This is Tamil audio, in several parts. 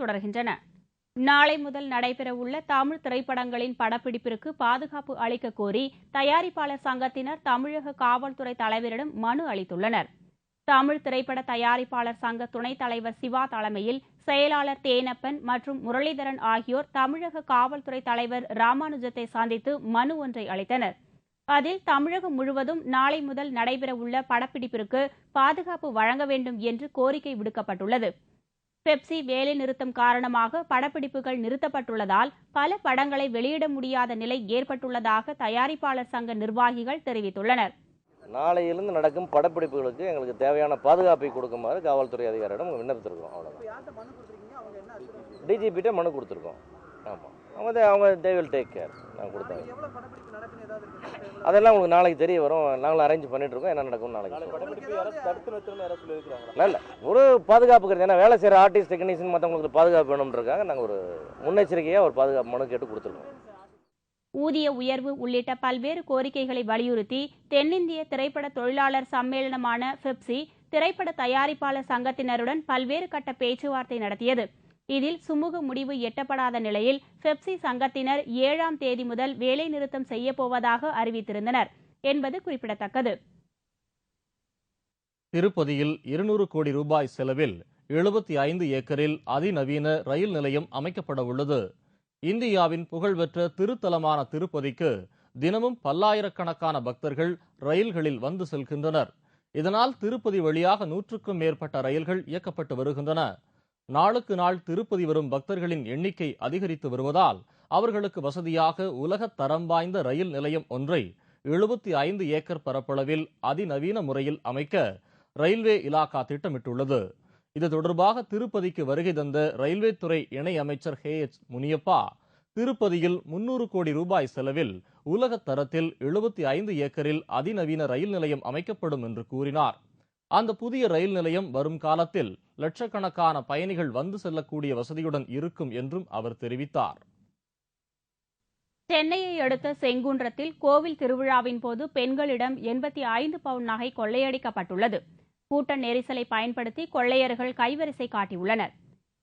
தொடர்கின்றன. நாளை முதல் நடைபெறவுள்ள தமிழ் திரைப்படங்களின் படப்பிடிப்பிற்கு பாதுகாப்பு அளிக்க கோரி தயாரிப்பாளர் சங்கத்தினர் தமிழக காவல்துறை தலைவரிடம் மனு அளித்துள்ளனர். தமிழ் திரைப்பட தயாரிப்பாளர் சங்க துணைத் தலைவர் சிவா தலைமையில் செயலாளர் தேனப்பன் மற்றும் முரளிதரன் ஆகியோர் தமிழக காவல்துறை தலைவர் ராமானுஜத்தை சந்தித்து மனு ஒன்றை அளித்தனர். அதில் தமிழகம் முழுவதும் நாளை முதல் நடைபெறவுள்ள படப்பிடிப்பிற்கு பாதுகாப்பு வழங்க வேண்டும் என்று கோரிக்கை விடுக்கப்பட்டுள்ளது. பெப்சி வேலைநிறுத்தம் காரணமாக படப்பிடிப்புகள் நிறுத்தப்பட்டுள்ளதால் பல படங்களை வெளியிட முடியாத நிலை ஏற்பட்டுள்ளதாக தயாரிப்பாளர் சங்க நிர்வாகிகள் தெரிவித்துள்ளனர். நாளையிலிருந்து நடக்கும் படப்பிடிப்புகளுக்கு எங்களுக்கு தேவையான பாதுகாப்பை கொடுக்குமாறு காவல்துறை அதிகாரியிடம் விண்ணப்பித்திருக்கோம். அவ்வளோதான். டிஜிபிட்ட மனு கொடுத்துருக்கோம். ஆமாம், அவங்க தே வில் டேக் கேர். நாங்கள் கொடுத்தாங்க. அதெல்லாம் உங்களுக்கு நாளைக்கு தெரிய வரும். நாங்களும் அரேஞ்ச் பண்ணிட்டு இருக்கோம். என்ன நடக்கும் நாளைக்கு இல்லை ஒரு பாதுகாப்புக்கு. ஏன்னா வேலை செய்கிற ஆர்டிஸ்ட் டெக்னீஷியன் மற்றவங்களுக்கு பாதுகாப்பு வேணும்ன்றக்காக நாங்கள் ஒரு முன்னெச்சரிக்கையாக ஒரு பாதுகாப்பு மனு கேட்டு கொடுத்துருக்கோம். ஊதிய உயர்வு உள்ளிட்ட பல்வேறு கோரிக்கைகளை வலியுறுத்தி தென்னிந்திய திரைப்பட தொழிலாளர் சம்மேளனமான பெப்சி திரைப்பட தயாரிப்பாளர் சங்கத்தினருடன் பல்வேறு கட்ட பேச்சுவார்த்தை நடத்தியது. இதில் சுமூக முடிவு எட்டப்படாத நிலையில் பெப்சி சங்கத்தினர் 7ஆம் தேதி முதல் வேலைநிறுத்தம் செய்யப்போவதாக அறிவித்திருந்தனர் என்பது குறிப்பிடத்தக்கது. திருப்பதியில் 200 கோடி ரூபாய் செலவில் 75 ஏக்கரில் அதிநவீன ரயில் நிலையம் அமைக்கப்பட உள்ளது. இந்தியாவின் புகழ்பெற்ற திருத்தலமான திருப்பதிக்கு தினமும் பல்லாயிரக்கணக்கான பக்தர்கள் ரயில்களில் வந்து செல்கின்றனர். இதனால் திருப்பதி வழியாக 100க்கும் மேற்பட்ட ரயில்கள் இயக்கப்பட்டு வருகின்றன. நாளுக்கு நாள் திருப்பதி வரும் பக்தர்களின் எண்ணிக்கை அதிகரித்து வருவதால் அவர்களுக்கு வசதியாக உலகத் தரம் வாய்ந்த ரயில் நிலையம் ஒன்றை 75 ஏக்கர் பரப்பளவில் அதிநவீன முறையில் அமைக்க ரயில்வே இலாகா திட்டமிட்டுள்ளது. இது தொடர்பாக திருப்பதிக்கு வருகை தந்த ரயில்வே துறை இணை அமைச்சர் H. முனியப்பா, திருப்பதியில் 300 கோடி ரூபாய் செலவில் உலகத் தரத்தில் 75 ஏக்கரில் அதிநவீன ரயில் நிலையம் அமைக்கப்படும் என்று கூறினார். அந்த புதிய ரயில் நிலையம் வரும் காலத்தில் லட்சக்கணக்கான பயணிகள் வந்து செல்லக்கூடிய வசதியுடன் இருக்கும் என்றும் அவர் தெரிவித்தார். சென்னையை அடுத்த செங்குன்றத்தில் கோவில் திருவிழாவின் போது பெண்களிடம் 85 பவுன் நகை கொள்ளையடிக்கப்பட்டுள்ளது. கூட்ட நெரிசலை பயன்படுத்தி கொள்ளையர்கள் கைவரிசை காட்டியுள்ளனர்.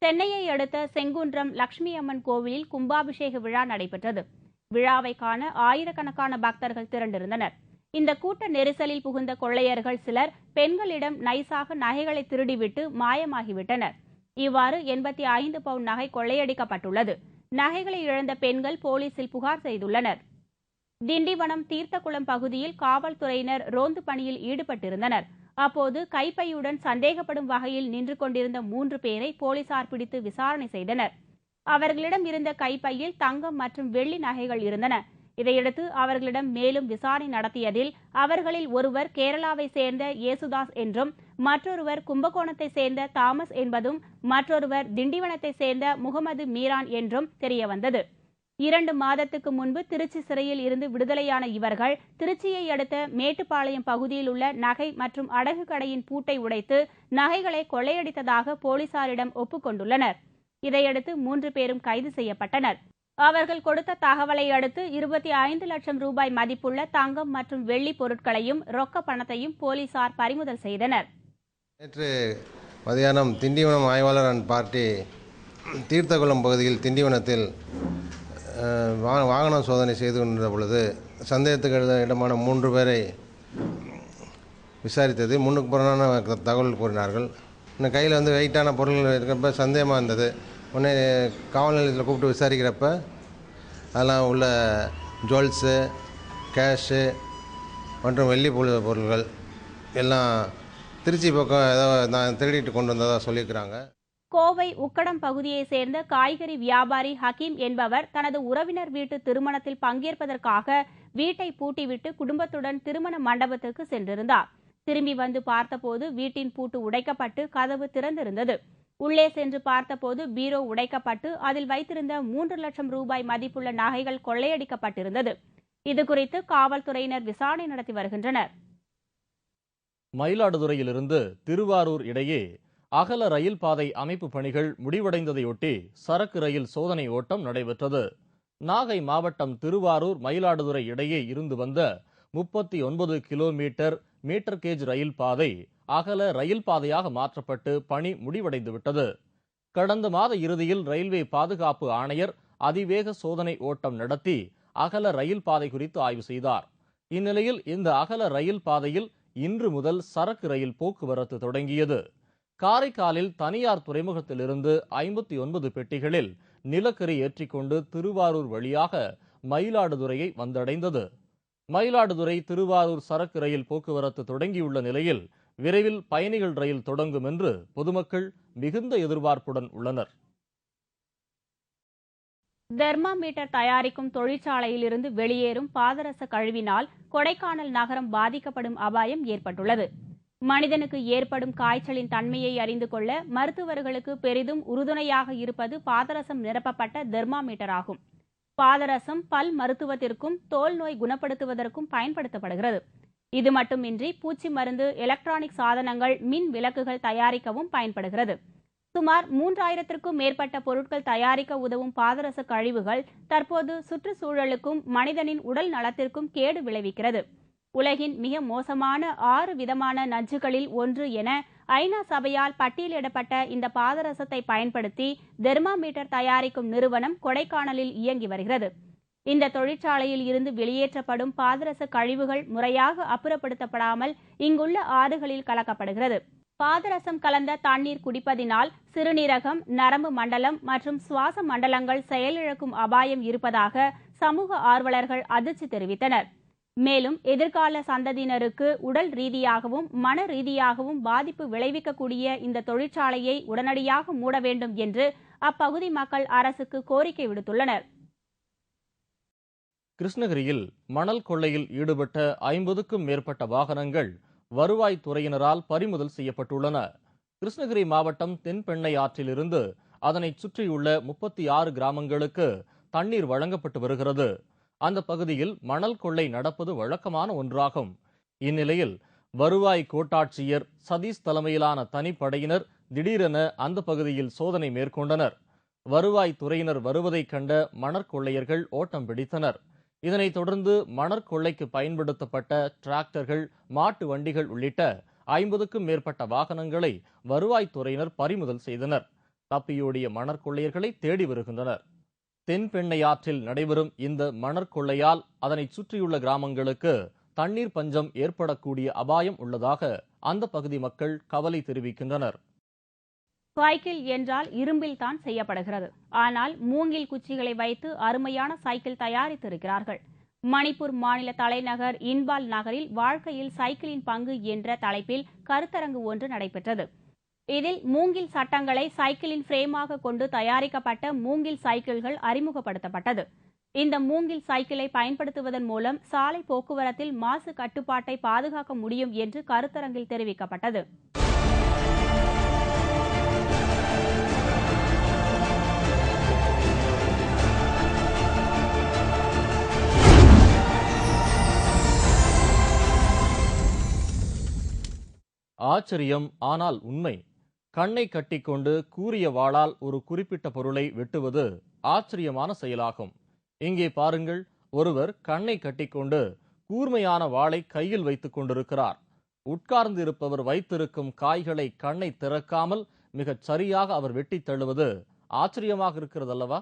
சென்னையை அடுத்த செங்குன்றம் லட்சுமி அம்மன் கோவிலில் கும்பாபிஷேக விழா நடைபெற்றது. விழாவை காண ஆயிரக்கணக்கான பக்தர்கள் திரண்டிருந்தனர். இந்த கூட்ட நெரிசலில் புகுந்த கொள்ளையர்கள் சிலர் பெண்களிடம் நைசாக நகைகளை திருடிவிட்டு மாயமாகிவிட்டனர். இவ்வாறு 85 பவுன் நகை கொள்ளையடிக்கப்பட்டுள்ளது. நகைகளை இழந்த பெண்கள் போலீசில் புகார் செய்துள்ளனர். திண்டிவனம் தீர்த்தக்குளம் பகுதியில் காவல்துறையினர் ரோந்து பணியில் ஈடுபட்டிருந்தனர். அப்போது கைப்பையுடன் சந்தேகப்படும் வகையில் நின்று கொண்டிருந்த 3 பேரை போலீசார் பிடித்து விசாரணை செய்தனர். அவர்களிடம் இருந்த கைப்பையில் தங்கம் மற்றும் வெள்ளி நகைகள் இருந்தன. இதையடுத்து அவர்களிடம் மேலும் விசாரணை நடத்தியதில் அவர்களில் ஒருவர் கேரளாவை சேர்ந்த ஏசுதாஸ் என்றும், மற்றொருவர் கும்பகோணத்தை சேர்ந்த தாமஸ் என்பதும், மற்றொருவர் திண்டிவனத்தை சேர்ந்த முகமது மீரான் என்றும் தெரியவந்தது. 2 மாதத்துக்கு முன்பு திருச்சி சிறையில் இருந்து விடுதலையான இவர்கள் திருச்சியை அடுத்த மேட்டுப்பாளையம் பகுதியில் உள்ள நகை மற்றும் அடகு கடையின் பூட்டை உடைத்து நகைகளை கொள்ளையடித்ததாக போலீசாரிடம் ஒப்புக்கொண்டுள்ளனர். இதையடுத்து 3 பேரும் கைது செய்யப்பட்டனர். அவர்கள் கொடுத்த தகவலை அடுத்து 25 லட்சம் ரூபாய் மதிப்புள்ள தங்கம் மற்றும் வெள்ளி பொருட்களையும் ரொக்க பணத்தையும் போலீசார் பறிமுதல் செய்தனர். நேற்று மதியானம் திண்டிவனம் ஆய்வாளர் அண்ட் பார்ட்டி தீர்த்தகுளம் பகுதியில் திண்டிவனத்தில் வாகன சோதனை செய்து கொண்டிருந்த பொழுது சந்தேகத்துக்கு இடமான 3 பேரை விசாரித்தது. முன்னுக்கு புறனான தகவல் கூறினார்கள். இன்னும் கையில் வெயிட்டான பொருள்கள் இருக்கிறப்ப சந்தேகமாக இருந்தது. உடனே காவல் நிலையத்தில் கூப்பிட்டு விசாரிக்கிறப்ப அதெல்லாம் உள்ள ஜுவல்ஸு, கேஷு மற்றும் வெள்ளி பொருள்கள் எல்லாம் திருச்சி பக்கம் ஏதோ நான் திருடிட்டு கொண்டு வந்ததாக சொல்லியிருக்கிறாங்க. கோவை உக்கடம் பகுதியைச் சேர்ந்த காய்கறி வியாபாரி ஹக்கீம் என்பவர் தனது உறவினர் வீட்டு திருமணத்தில் பங்கேற்பதற்காக வீட்டை பூட்டிவிட்டு குடும்பத்துடன் திருமண மண்டபத்துக்கு சென்றிருந்தார். திரும்பி வந்து பார்த்தபோது வீட்டின் பூட்டு உடைக்கப்பட்டு கதவு திறந்திருந்தது. உள்ளே சென்று பார்த்தபோது பீரோ உடைக்கப்பட்டு அதில் வைத்திருந்த 3 லட்சம் ரூபாய் மதிப்புள்ள நகைகள் கொள்ளையடிக்கப்பட்டிருந்தது. இதுகுறித்து காவல்துறையினர் விசாரணை நடத்தி வருகின்றனர். மயிலாடுதுறையிலிருந்து திருவாரூர் இடையே அகல ரயில் பாதை அமைப்பு பணிகள் முடிவடைந்ததையொட்டி சரக்கு ரயில் சோதனை ஓட்டம் நடைபெற்றது. நாகை மாவட்டம் திருவாரூர் மயிலாடுதுறை இடையே இருந்து வந்த 39 கிலோமீட்டர் மீட்டர் கேஜ் ரயில் பாதை அகல ரயில் பாதையாக மாற்றப்பட்டு பணி முடிவடைந்துவிட்டது. கடந்த மாத இறுதியில் ரயில்வே பாதுகாப்பு ஆணையர் அதிவேக சோதனை ஓட்டம் நடத்தி அகல ரயில் பாதை குறித்து ஆய்வு செய்தார். இந்நிலையில் இந்த அகல ரயில் பாதையில் இன்று முதல் சரக்கு ரயில் போக்குவரத்து தொடங்கியது. காரைக்காலில் தனியார் துறைமுகத்திலிருந்து 59 பெட்டிகளில் நிலக்கரி ஏற்றிக்கொண்டு திருவாரூர் வழியாக மயிலாடுதுறையை வந்தடைந்தது. மயிலாடுதுறை திருவாரூர் சரக்கு ரயில் போக்குவரத்து தொடங்கியுள்ள நிலையில் விரைவில் பயணிகள் ரயில் தொடங்கும் என்று பொதுமக்கள் மிகுந்த எதிர்பார்ப்புடன் உள்ளனர். தெர்மாமீட்டர் தயாரிக்கும் தொழிற்சாலையில் இருந்து வெளியேறும் பாதரச கழிவினால் கொடைக்கானல் நகரம் பாதிக்கப்படும் அபாயம் ஏற்பட்டுள்ளது. மனிதனுக்கு ஏற்படும் காய்ச்சலின் தன்மையை அறிந்து கொள்ள மருத்துவர்களுக்கு பெரிதும் உறுதுணையாக இருப்பது பாதரசம் நிரப்பப்பட்ட தெர்மாமீட்டர் ஆகும். பாதரசம் பல் மருத்துவத்திற்கும் தோல் நோய் குணப்படுத்துவதற்கும் பயன்படுத்தப்படுகிறது. இது மட்டுமின்றி பூச்சி மருந்து, எலக்ட்ரானிக் சாதனங்கள், மின் விளக்குகள் தயாரிக்கவும் பயன்படுகிறது. சுமார் 3000க்கும் மேற்பட்ட பொருட்கள் தயாரிக்க உதவும் பாதரச கழிவுகள் தற்போது சுற்றுச்சூழலுக்கும் மனிதனின் உடல் நலத்திற்கும் கேடு விளைவிக்கிறது. உலகின் மிக மோசமான 6 விதமான நச்சுகளில் ஒன்று என ஐநா சபையால் பட்டியலிடப்பட்ட இந்த பாதரசத்தை பயன்படுத்தி தெர்மாமீட்டர் தயாரிக்கும் நிறுவனம் கொடைக்கானலில் இயங்கி வருகிறது. இந்த தொழிற்சாலையில் இருந்து வெளியேற்றப்படும் பாதரச கழிவுகள் முறையாக அப்புறப்படுத்தப்படாமல் இங்குள்ள ஆறுகளில் கலக்கப்படுகிறது. பாதரசம் கலந்த தண்ணீர் குடிப்பதினால் சிறுநீரகம், நரம்பு மண்டலம் மற்றும் சுவாச மண்டலங்கள் செயலிழக்கும் அபாயம் இருப்பதாக சமூக ஆர்வலர்கள் அதிர்ச்சி தெரிவித்தனர். மேலும் எதிர்கால சந்ததியினருக்கு உடல் ரீதியாகவும் மன ரீதியாகவும் பாதிப்பு விளைவிக்கக்கூடிய இந்த தொழிற்சாலையை உடனடியாக மூட வேண்டும் என்று அப்பகுதி மக்கள் அரசுக்கு கோரிக்கை விடுத்துள்ளனர். கிருஷ்ணகிரியில் மணல் கொள்ளையில் ஈடுபட்ட 50க்கும் மேற்பட்ட வாகனங்கள் வருவாய்த்துறையினரால் பறிமுதல் செய்யப்பட்டுள்ளன. கிருஷ்ணகிரி மாவட்டம் தென்பெண்ணை ஆற்றிலிருந்து அதனை சுற்றியுள்ள 36 கிராமங்களுக்கு தண்ணீர் வழங்கப்பட்டு வருகிறது. அந்த பகுதியில் மணல் கொள்ளை நடப்பது வழக்கமான ஒன்றாகும். இந்நிலையில் வருவாய் கோட்டாட்சியர் சதீஷ் தலைமையிலான தனிப்படையினர் திடீரென அந்த பகுதியில் சோதனை மேற்கொண்டனர். வருவாய்த்துறையினர் வருவதைக் கண்ட மணற்கொள்ளையர்கள் ஓட்டம் பிடித்தனர். இதனைத் தொடர்ந்து மணற்கொள்ளைக்கு பயன்படுத்தப்பட்ட டிராக்டர்கள், மாட்டு வண்டிகள் உள்ளிட்ட 50க்கும் மேற்பட்ட வாகனங்களை வருவாய்த்துறையினர் பறிமுதல் செய்தனர். தப்பியோடிய மணற்கொள்ளையர்களை தேடி வருகின்றனர். தென்பெண்ணை ஆற்றில் நடைபெறும் இந்த மணற்கொள்ளையால் அதனை சுற்றியுள்ள கிராமங்களுக்கு தண்ணீர் பஞ்சம் ஏற்படக்கூடிய அபாயம் உள்ளதாக அந்த பகுதி மக்கள் கவலை தெரிவிக்கின்றனர். சைக்கிள் என்றால் இரும்பில் தான் செய்யப்படுகிறது. ஆனால் மூங்கில் குச்சிகளை வைத்து அருமையான சைக்கிள் தயாரித்திருக்கிறார்கள். மணிப்பூர் மாநில தலைநகர் இன்பால் நகரில் வாழ்க்கையில் சைக்கிளின் பங்கு என்ற தலைப்பில் கருத்தரங்கு ஒன்று நடைபெற்றது. இதில் மூங்கில் சட்டங்களை சைக்கிளின் பிரேமாக கொண்டு தயாரிக்கப்பட்ட மூங்கில் சைக்கிள்கள் அறிமுகப்படுத்தப்பட்டது. இந்த மூங்கில் சைக்கிளை பயன்படுத்துவதன் மூலம் சாலை போக்குவரத்தில் மாசு கட்டுப்பாட்டை பாதுகாக்க முடியும் என்று கருத்தரங்கில் தெரிவிக்கப்பட்டது. ஆச்சரியம், ஆனால் உண்மை. கண்ணை கட்டிக்கொண்டு கூரிய வாளால் ஒரு குறிப்பிட்ட பொருளை வெட்டுவது ஆச்சரியமான செயலாகும். இங்கே பாருங்கள், ஒருவர் கண்ணை கட்டிக்கொண்டு கூர்மையான வாளை கையில் வைத்துக் கொண்டிருக்கிறார். உட்கார்ந்து இருப்பவர் வைத்திருக்கும் காய்களை கண்ணை திறக்காமல் மிகச் சரியாக அவர் வெட்டி தள்ளுவது ஆச்சரியமாக இருக்கிறது அல்லவா?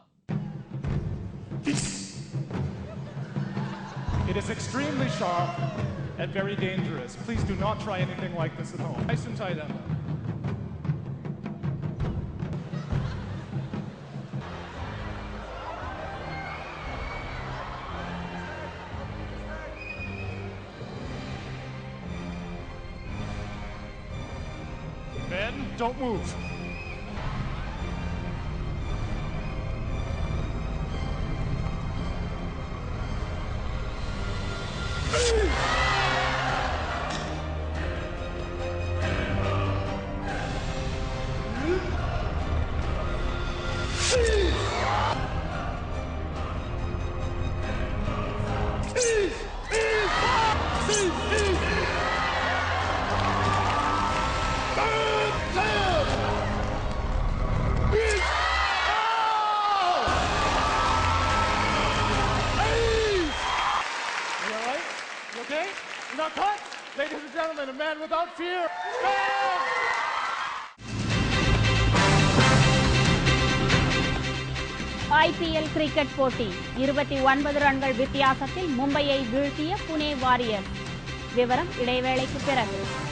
It is extremely sharp and very dangerous. Please do not try anything like this at home. Nice and tight up. Men, don't move. Okay? You're not caught? Ladies and gentlemen, a man without fear. Man! IPL cricket போட்டி 29 ரன்கள் வித்தியாசத்தில் மும்பையை வீழ்த்திய புனே வாரியர்ஸ். விவரம் இடைவேளைக்கு பிறகு.